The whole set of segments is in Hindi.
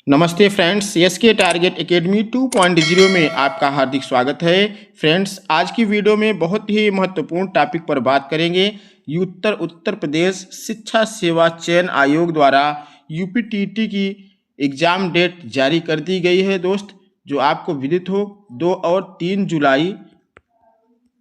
नमस्ते फ्रेंड्स, एसके टारगेट एकेडमी 2.0 में आपका हार्दिक स्वागत है। फ्रेंड्स, आज की वीडियो में बहुत ही महत्वपूर्ण टॉपिक पर बात करेंगे। उत्तर प्रदेश शिक्षा सेवा चयन आयोग द्वारा यूपीटीटी की एग्ज़ाम डेट जारी कर दी गई है दोस्त। जो आपको विदित हो 2 और 3 जुलाई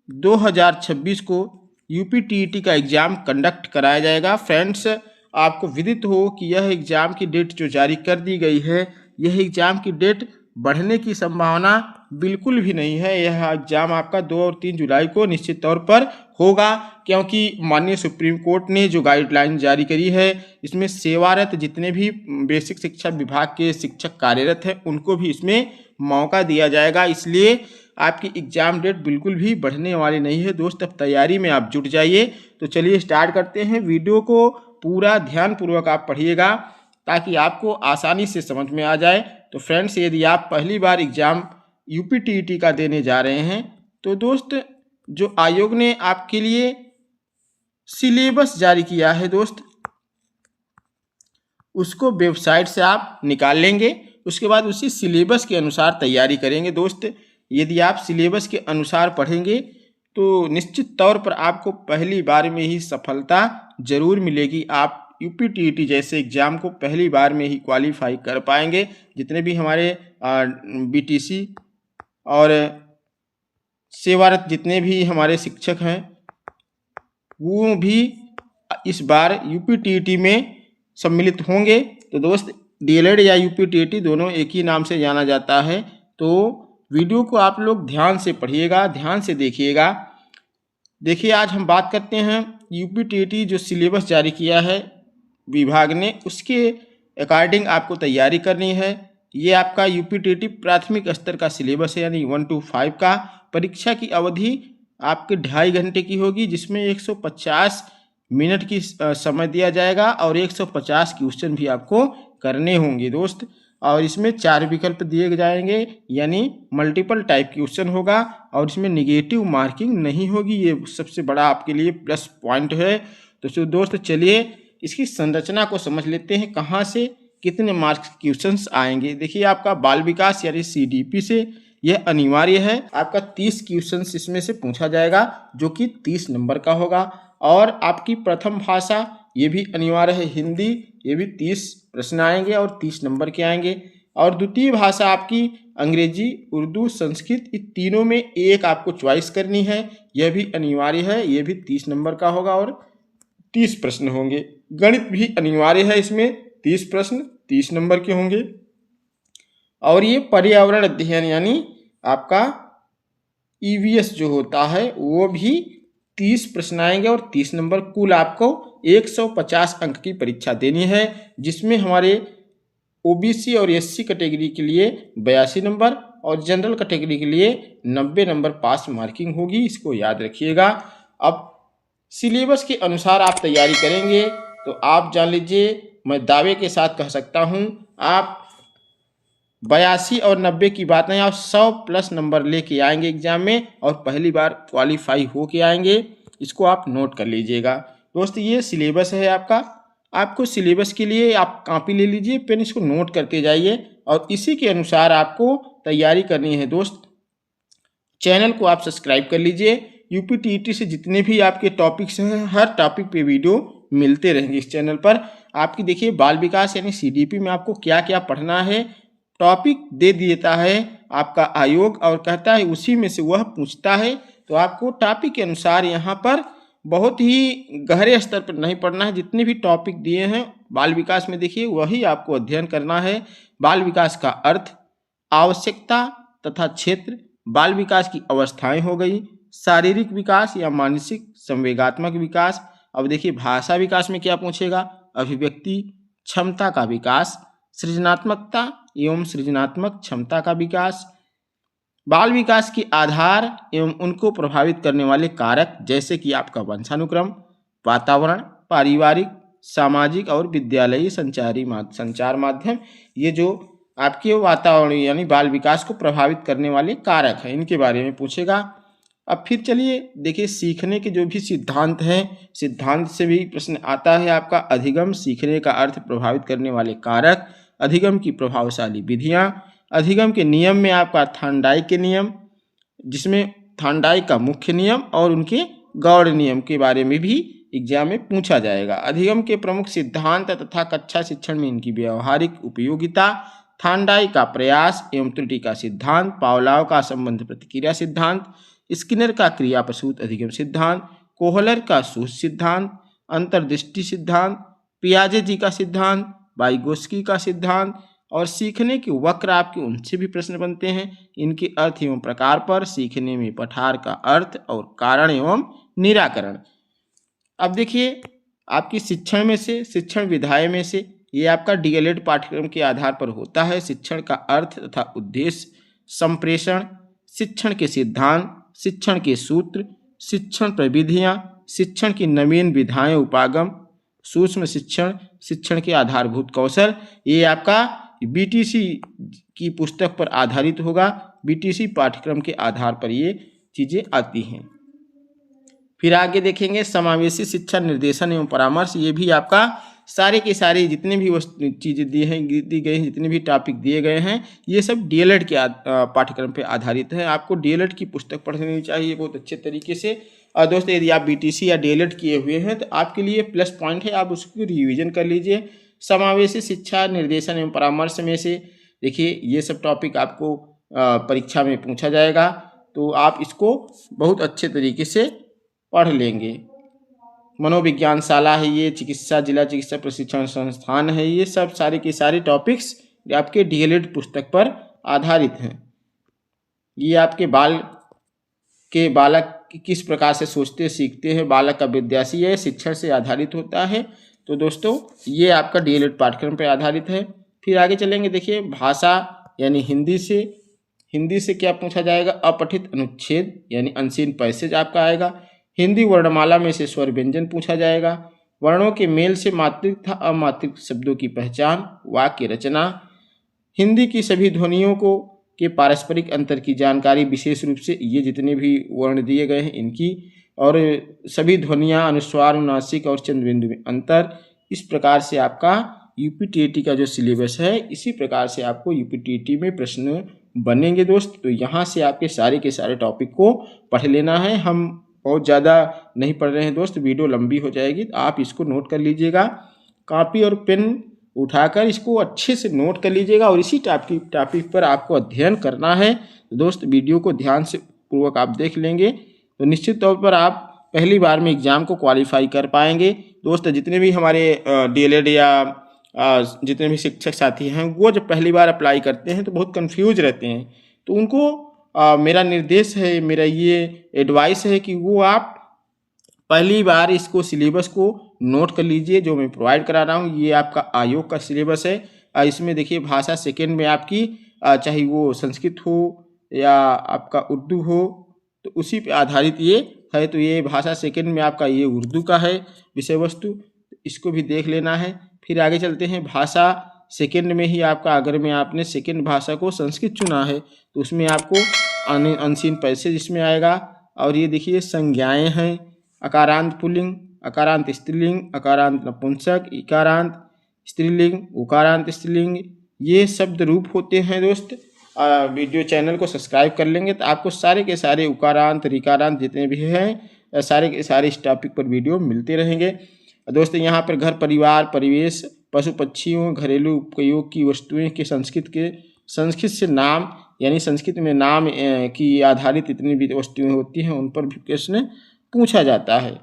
2026 को यूपीटीटी का एग्ज़ाम कंडक्ट कराया जाएगा। फ्रेंड्स, आपको विदित हो कि यह एग्ज़ाम की डेट जो जारी कर दी गई है, यह एग्ज़ाम की डेट बढ़ने की संभावना बिल्कुल भी नहीं है। यह एग्ज़ाम आपका 2 और 3 जुलाई को निश्चित तौर पर होगा, क्योंकि माननीय सुप्रीम कोर्ट ने जो गाइडलाइन जारी करी है, इसमें सेवारत जितने भी बेसिक शिक्षा विभाग के शिक्षक कार्यरत हैं उनको भी इसमें मौका दिया जाएगा। इसलिए आपकी एग्ज़ाम डेट बिल्कुल भी बढ़ने वाली नहीं है दोस्त। अब तैयारी में आप जुट जाइए। तो चलिए स्टार्ट करते हैं। वीडियो को पूरा ध्यानपूर्वक आप पढ़िएगा ताकि आपको आसानी से समझ में आ जाए। तो फ्रेंड्स, यदि आप पहली बार एग्ज़ाम यूपीटीटी का देने जा रहे हैं तो दोस्त, जो आयोग ने आपके लिए सिलेबस जारी किया है दोस्त, उसको वेबसाइट से आप निकाल लेंगे। उसके बाद उसी सिलेबस के अनुसार तैयारी करेंगे दोस्त। यदि आप सिलेबस के अनुसार पढ़ेंगे तो निश्चित तौर पर आपको पहली बार में ही सफलता जरूर मिलेगी। आप यूपीटीटी जैसे एग्ज़ाम को पहली बार में ही क्वालिफाई कर पाएंगे। जितने भी हमारे बीटीसी और सेवारत जितने भी हमारे शिक्षक हैं, वो भी इस बार यूपीटीटी में सम्मिलित होंगे। तो दोस्त, डीएलएड या यूपीटीटी दोनों एक ही नाम से जाना जाता है। तो वीडियो को आप लोग ध्यान से पढ़िएगा, ध्यान से देखिएगा। देखिए, आज हम बात करते हैं यूपीटीटी जो सिलेबस जारी किया है विभाग ने, उसके अकॉर्डिंग आपको तैयारी करनी है। ये आपका यूपीटीटी प्राथमिक स्तर का सिलेबस है, यानी 1 to 5 का। परीक्षा की अवधि आपके 2.5 घंटे की होगी, जिसमें 150 मिनट की समय दिया जाएगा और 150 क्वेश्चन भी आपको करने होंगे दोस्त। और इसमें 4 विकल्प दिए जाएंगे, यानी मल्टीपल टाइप क्वेश्चन होगा और इसमें निगेटिव मार्किंग नहीं होगी। ये सबसे बड़ा आपके लिए प्लस पॉइंट है। तो दोस्त, चलिए इसकी संरचना को समझ लेते हैं, कहाँ से कितने मार्क्स क्वेश्चंस आएंगे। देखिए, आपका बाल विकास यानी सीडीपी से यह अनिवार्य है। आपका 30 क्वेश्चंस इसमें से पूछा जाएगा, जो कि 30 नंबर का होगा। और आपकी प्रथम भाषा ये भी अनिवार्य है, हिंदी, ये भी 30 प्रश्न आएंगे और 30 नंबर के आएंगे। और द्वितीय भाषा आपकी अंग्रेजी, उर्दू, संस्कृत, इन तीनों में एक आपको चॉइस करनी है। यह भी अनिवार्य है, ये भी 30 नंबर का होगा और 30 प्रश्न होंगे। गणित भी अनिवार्य है, इसमें 30 प्रश्न 30 नंबर के होंगे। और ये पर्यावरण अध्ययन यानी आपका ईवीएस जो होता है, वो भी 30 प्रश्न आएंगे और 30 नंबर। कुल आपको 150 अंक की परीक्षा देनी है, जिसमें हमारे ओबीसी और एससी कैटेगरी के लिए 82 नंबर और जनरल कैटेगरी के लिए 90 नंबर पास मार्किंग होगी। इसको याद रखिएगा। अब सिलेबस के अनुसार आप तैयारी करेंगे तो आप जान लीजिए, मैं दावे के साथ कह सकता हूँ, आप 82 और 90 की बात नहीं, आप 100+ नंबर लेके आएंगे एग्जाम में और पहली बार क्वालिफाई हो के आएंगे। इसको आप नोट कर लीजिएगा दोस्त। ये सिलेबस है आपका। आपको सिलेबस के लिए आप कॉपी ले लीजिए, पेन, इसको नोट करते जाइए और इसी के अनुसार आपको तैयारी करनी है दोस्त। चैनल को आप सब्सक्राइब कर लीजिए। यूपीटीटी से जितने भी आपके टॉपिक्स हैं, हर टॉपिक पे वीडियो मिलते रहेंगे इस चैनल पर। आपकी देखिए, बाल विकास यानी सीडीपी में आपको क्या क्या पढ़ना है, टॉपिक दे देता है आपका आयोग और कहता है उसी में से वह पूछता है। तो आपको टॉपिक के अनुसार यहाँ पर बहुत ही गहरे स्तर पर नहीं पढ़ना है। जितने भी टॉपिक दिए हैं बाल विकास में, देखिए वही आपको अध्ययन करना है। बाल विकास का अर्थ, आवश्यकता तथा क्षेत्र, बाल विकास की अवस्थाएं हो गई, शारीरिक विकास या मानसिक संवेगात्मक विकास। अब देखिए, भाषा विकास में क्या पूछेगा, अभिव्यक्ति क्षमता का विकास, सृजनात्मकता एवं सृजनात्मक क्षमता का विकास, बाल विकास के आधार एवं उनको प्रभावित करने वाले कारक, जैसे कि आपका वंशानुक्रम, वातावरण, पारिवारिक, सामाजिक और विद्यालयी संचार माध्यम। ये जो आपके वातावरण यानी बाल विकास को प्रभावित करने वाले कारक हैं, इनके बारे में पूछेगा। अब फिर चलिए देखिए, सीखने के जो भी सिद्धांत हैं, सिद्धांत से भी प्रश्न आता है आपका। अधिगम, सीखने का अर्थ, प्रभावित करने वाले कारक अधिगम की प्रभावशाली विधियाँ, अधिगम के नियम में आपका थार्नडाइक के नियम, जिसमें थार्नडाइक का मुख्य नियम और उनके गौड़ नियम के बारे में भी एग्जाम में पूछा जाएगा। अधिगम के प्रमुख सिद्धांत तथा कक्षा शिक्षण में इनकी व्यावहारिक उपयोगिता, थार्नडाइक का प्रयास एवं त्रुटि का सिद्धांत, पावलोव का संबंध प्रतिक्रिया सिद्धांत, स्किनर का क्रिया प्रसूत अधिगम सिद्धांत, कोहलर का सूच सिद्धांत, अंतर्दृष्टि सिद्धांत, पियाजे जी का सिद्धांत, वाइगोस्की का सिद्धांत और सीखने के वक्र आपके उनसे भी प्रश्न बनते हैं। इनके अर्थ एवं प्रकार पर, सीखने में पठार का अर्थ और कारण एवं निराकरण। अब देखिए आपकी शिक्षण में से, शिक्षण विधायक में से ये आपका डीएलएड पाठ्यक्रम के आधार पर होता है। शिक्षण का अर्थ तथा उद्देश्य, संप्रेषण, शिक्षण के सिद्धांत, शिक्षण के सूत्र, शिक्षण प्रविधियाँ, शिक्षण की नवीन विधाएं उपागम, सूक्ष्म शिक्षण, शिक्षण के आधारभूत कौशल, ये आपका बीटीसी की पुस्तक पर आधारित होगा। बीटीसी पाठ्यक्रम के आधार पर ये चीज़ें आती हैं। फिर आगे देखेंगे समावेशी शिक्षा निर्देशन एवं परामर्श। ये भी आपका सारे के सारे जितने भी चीज़ें दी गई हैं, जितने भी टॉपिक दिए गए हैं, ये सब डीएलएड के पाठ्यक्रम पे आधारित है। आपको डीएलएड की पुस्तक पढ़नी चाहिए बहुत अच्छे तरीके से। और दोस्तों यदि आप बीटीसी या डीएलएड किए हुए हैं तो आपके लिए प्लस पॉइंट है, आप उसको रिवीजन कर लीजिए। समावेशी शिक्षा निर्देशन एवं परामर्श में से देखिए ये सब टॉपिक आपको परीक्षा में पूछा जाएगा, तो आप इसको बहुत अच्छे तरीके से पढ़ लेंगे। मनोविज्ञानशाला है ये, चिकित्सा जिला चिकित्सा प्रशिक्षण संस्थान है, ये सब सारे के सारे टॉपिक्स आपके डीएलएड पुस्तक पर आधारित हैं। ये आपके बालक किस प्रकार से सोचते सीखते हैं, बालक का विद्यासी है, शिक्षण से आधारित होता है। तो दोस्तों ये आपका डीएलएड पाठ्यक्रम पर आधारित है। फिर आगे चलेंगे, देखिए भाषा यानी हिंदी से क्या पूछा जाएगा, अपठित अनुच्छेद यानी अनसीन पैसेज आपका आएगा। हिंदी वर्णमाला में से स्वर व्यंजन पूछा जाएगा। वर्णों के मेल से मात्रिक तथा अमात्रिक शब्दों की पहचान, वाक्य रचना, हिंदी की सभी ध्वनियों के पारस्परिक अंतर की जानकारी, विशेष रूप से ये जितने भी वर्ण दिए गए हैं इनकी, और सभी ध्वनियाँ, अनुस्वार, अनुनासिक और चंद्रबिंदु में अंतर। इस प्रकार से आपका यूपीटीटी का जो सिलेबस है, इसी प्रकार से आपको यूपीटीटी में प्रश्न बनेंगे दोस्त। तो यहाँ से आपके सारे के सारे टॉपिक को पढ़ लेना है। हम बहुत ज़्यादा नहीं पढ़ रहे हैं दोस्त, वीडियो लंबी हो जाएगी, तो आप इसको नोट कर लीजिएगा। कॉपी और पेन उठाकर इसको अच्छे से नोट कर लीजिएगा और इसी टॉपिक पर आपको अध्ययन करना है। तो दोस्त वीडियो को ध्यान से पूर्वक आप देख लेंगे तो निश्चित तौर पर आप पहली बार में एग्ज़ाम को क्वालिफाई कर पाएंगे। दोस्त जितने भी हमारे डीएलएड या जितने भी शिक्षक साथी हैं, वो जब पहली बार अप्लाई करते हैं तो बहुत कंफ्यूज रहते हैं, तो उनको मेरा निर्देश है, मेरा ये एडवाइस है कि वो आप पहली बार इसको सिलेबस को नोट कर लीजिए जो मैं प्रोवाइड करा रहा हूँ। ये आपका आयोग का सिलेबस है। इसमें देखिए भाषा सेकंड में आपकी चाहे वो संस्कृत हो या आपका उर्दू हो, तो उसी पे आधारित ये है। तो ये भाषा सेकंड में आपका ये उर्दू का है विषय वस्तु, इसको भी देख लेना है। फिर आगे चलते हैं, भाषा सेकंड में ही आपका अगर में आपने सेकंड भाषा को संस्कृत चुना है तो उसमें आपको अनसीन पैसेज इसमें आएगा। और ये देखिए संज्ञाएं हैं, अकारांत पुल्लिंग, अकारांत स्त्रीलिंग, अकारांत नपुंसक, इकारांत स्त्रीलिंग, उकारांत स्त्रीलिंग, ये शब्द रूप होते हैं दोस्त। वीडियो चैनल को सब्सक्राइब कर लेंगे तो आपको सारे के सारे उकारांत रिकारांत जितने भी हैं सारे के सारे इस टॉपिक पर वीडियो मिलते रहेंगे दोस्त। यहाँ पर घर परिवार परिवेश, पशु पक्षियों, घरेलू उपयोग की वस्तुएं के संस्कृत से नाम यानी संस्कृत में नाम की आधारित जितनी भी वस्तुएं होती हैं उन पर भी प्रश्न पूछा जाता है।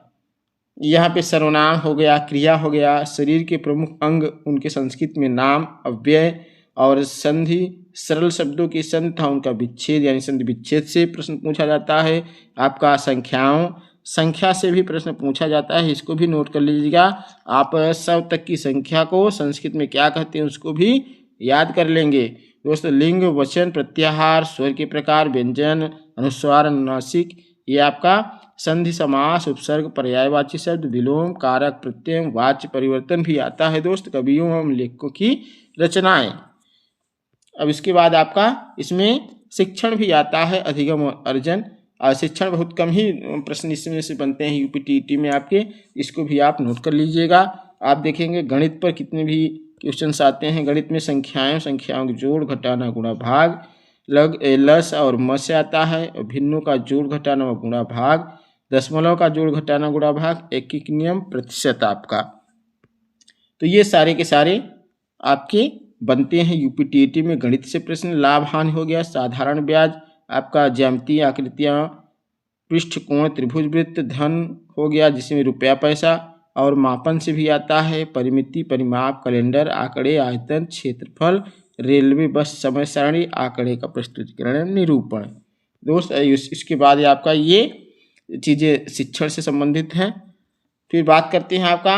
यहाँ पे सर्वनाम हो गया, क्रिया हो गया, शरीर के प्रमुख अंग उनके संस्कृत में नाम, अव्यय और संधि, सरल शब्दों की संधि तथा उनका विच्छेद यानी संधि विच्छेद से प्रश्न पूछा जाता है। आपका संख्या से भी प्रश्न पूछा जाता है, इसको भी नोट कर लीजिएगा। आप 100 तक की संख्या को संस्कृत में क्या कहते हैं उसको भी याद कर लेंगे दोस्तों। लिंग, वचन, प्रत्याहार, स्वर के प्रकार, व्यंजन, अनुस्वार, अनुनासिक, ये आपका संधि, समास, उपसर्ग, पर्यायवाची शब्द, विलोम, कारक, प्रत्यय, वाच्य परिवर्तन भी आता है दोस्त। कवियों एवं लेखकों की रचनाएं। अब इसके बाद आपका इसमें शिक्षण भी आता है, अधिगम और अर्जन। शिक्षण बहुत कम ही प्रश्न इसमें से बनते हैं यूपीटीटी में आपके, इसको भी आप नोट कर लीजिएगा। आप देखेंगे गणित पर क्वेश्चंस आते हैं गणित में। संख्याओं के जोड़ घटाना गुणा भाग, लस और मस से आता है। और भिन्नों का जोड़ घटाना व गुणा भाग, दशमलव का जोड़ घटाना गुणा भाग, एकीक नियम, प्रतिशत आपका। तो ये सारे के सारे आपके बनते हैं यूपीटीईटी में गणित से प्रश्न। लाभ हानि हो गया, साधारण ब्याज, आपका ज्यामितीय आकृतियाँ, पृष्ठ कोण, त्रिभुज वृत्त, धन हो गया जिसमें रुपया पैसा, और मापन से भी आता है परिमिति, परिमाप, कैलेंडर, आंकड़े, आयतन, क्षेत्रफल, रेलवे बस समय सारणी, आंकड़े का प्रस्तुतिकरण, निरूपण। दोस्त इसके बाद आपका ये चीज़ें शिक्षण से संबंधित हैं। फिर बात करते हैं आपका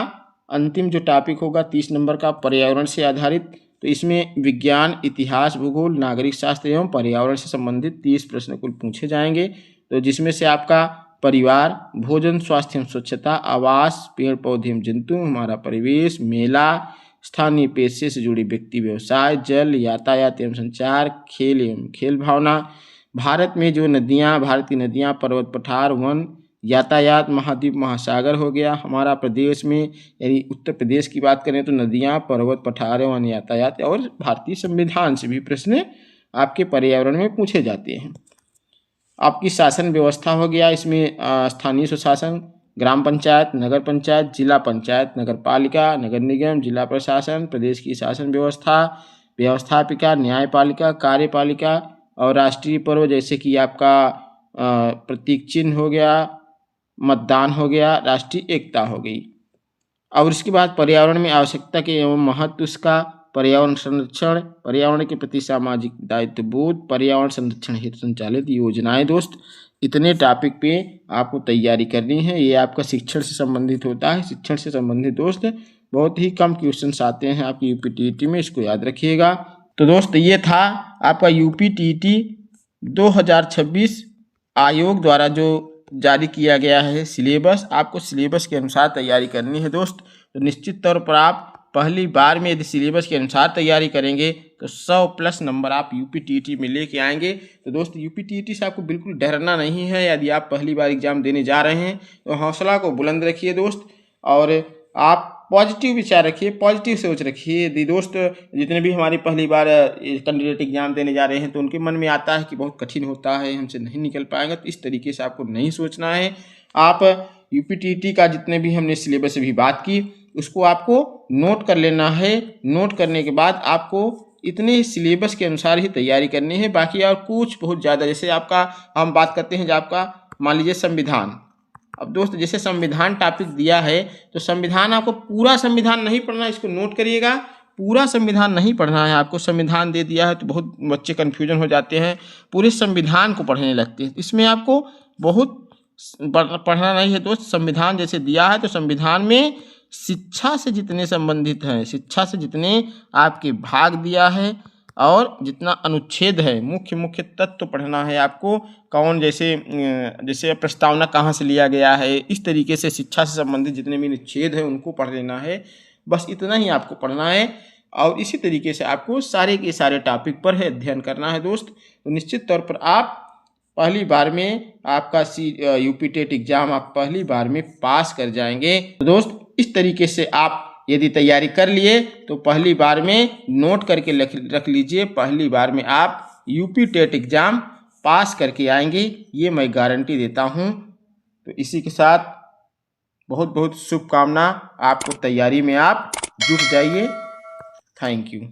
अंतिम जो टॉपिक होगा 30 नंबर का, पर्यावरण से आधारित। तो इसमें विज्ञान, इतिहास, भूगोल, नागरिक शास्त्र एवं पर्यावरण से संबंधित 30 प्रश्न कुल पूछे जाएंगे। तो जिसमें से आपका परिवार, भोजन, स्वास्थ्य एवं स्वच्छता, आवास, पेड़ पौधे एवं जंतु, हमारा परिवेश, मेला, स्थानीय पेशे से जुड़ी व्यक्ति व्यवसाय, जल, यातायात एवं संचार, खेल एवं खेल भावना, भारत में जो नदियाँ, भारत की नदियाँ, पर्वत, पठार, वन, यातायात, महाद्वीप, महासागर हो गया। हमारा प्रदेश में यानी उत्तर प्रदेश की बात करें तो नदियाँ, पर्वत, पठार, वन, यातायात, और भारतीय संविधान से भी प्रश्न आपके पर्यावरण में पूछे जाते हैं। आपकी शासन व्यवस्था हो गया, इसमें स्थानीय स्वशासन, ग्राम पंचायत, नगर पंचायत, जिला पंचायत, नगर पालिका, नगर निगम, जिला प्रशासन, प्रदेश की शासन व्यवस्था, व्यवस्थापिका, न्यायपालिका, कार्यपालिका, और राष्ट्रीय पर्व जैसे कि आपका प्रतीक चिन्ह हो गया, मतदान हो गया, राष्ट्रीय एकता हो गई। और इसके बाद पर्यावरण में आवश्यकता के एवं महत्व उसका, पर्यावरण संरक्षण, पर्यावरण के प्रति सामाजिक दायित्वबोध, पर्यावरण संरक्षण हेतु संचालित योजनाएं। दोस्त इतने टॉपिक पे आपको तैयारी करनी है। ये आपका शिक्षण से संबंधित होता है। शिक्षण से संबंधित दोस्त बहुत ही कम क्वेश्चंस आते हैं आपकी यूपीटीईटी में, इसको याद रखिएगा। तो दोस्त ये था आपका यूपीटीईटी 2026 आयोग द्वारा जो जारी किया गया है सिलेबस। आपको सिलेबस के अनुसार तैयारी करनी है दोस्त। तो निश्चित तौर पर आप पहली बार में यदि सिलेबस के अनुसार तैयारी करेंगे तो 100+ नंबर आप यूपीटीईटी में लेके आएंगे। तो दोस्त यूपीटीईटी से आपको बिल्कुल डरना नहीं है। यदि आप पहली बार एग्जाम देने जा रहे हैं तो हौसला को बुलंद रखिए दोस्त, और आप पॉजिटिव विचार रखिए, पॉजिटिव सोच रखिए। यदि दोस्त जितने भी हमारी पहली बार कैंडिडेट एग्जाम देने जा रहे हैं तो उनके मन में आता है कि बहुत कठिन होता है, हमसे नहीं निकल पाएगा, तो इस तरीके से आपको नहीं सोचना है। आप यूपीटीईटी का जितने भी हमने सिलेबस अभी बात की उसको आपको नोट कर लेना है। नोट करने के बाद आपको इतने सिलेबस के अनुसार ही तैयारी करनी है। बाकी और कुछ बहुत ज़्यादा, जैसे आपका हम बात करते हैं जो आपका मान लीजिए संविधान। अब दोस्त जैसे संविधान टॉपिक दिया है तो संविधान आपको पूरा संविधान नहीं पढ़ना, इसको नोट करिएगा। पूरा संविधान नहीं पढ़ना है आपको। संविधान दे दिया है तो बहुत बच्चे कन्फ्यूजन हो जाते हैं, पूरे संविधान को पढ़ने लगते हैं। इसमें आपको बहुत पढ़ना नहीं है दोस्त। संविधान जैसे दिया है तो संविधान में शिक्षा से जितने संबंधित हैं, शिक्षा से जितने आपके भाग दिया है और जितना अनुच्छेद है, मुख्य मुख्य तत्व पढ़ना है आपको। कौन जैसे प्रस्तावना कहाँ से लिया गया है, इस तरीके से शिक्षा से संबंधित जितने भी अनुच्छेद हैं उनको पढ़ लेना है। बस इतना ही आपको पढ़ना है और इसी तरीके से आपको सारे के सारे टॉपिक पर है अध्ययन करना है दोस्त। तो निश्चित तौर पर आप पहली बार में आपका यूपीटेट एग्जाम आप पहली बार में पास कर जाएंगे। तो दोस्त इस तरीके से आप यदि तैयारी कर लिए तो पहली बार में नोट करके रख लीजिए, पहली बार में आप यूपीटेट एग्जाम पास करके आएंगे, ये मैं गारंटी देता हूँ। तो इसी के साथ बहुत बहुत शुभकामना, आपको तैयारी में आप जुट जाइए। Thank you.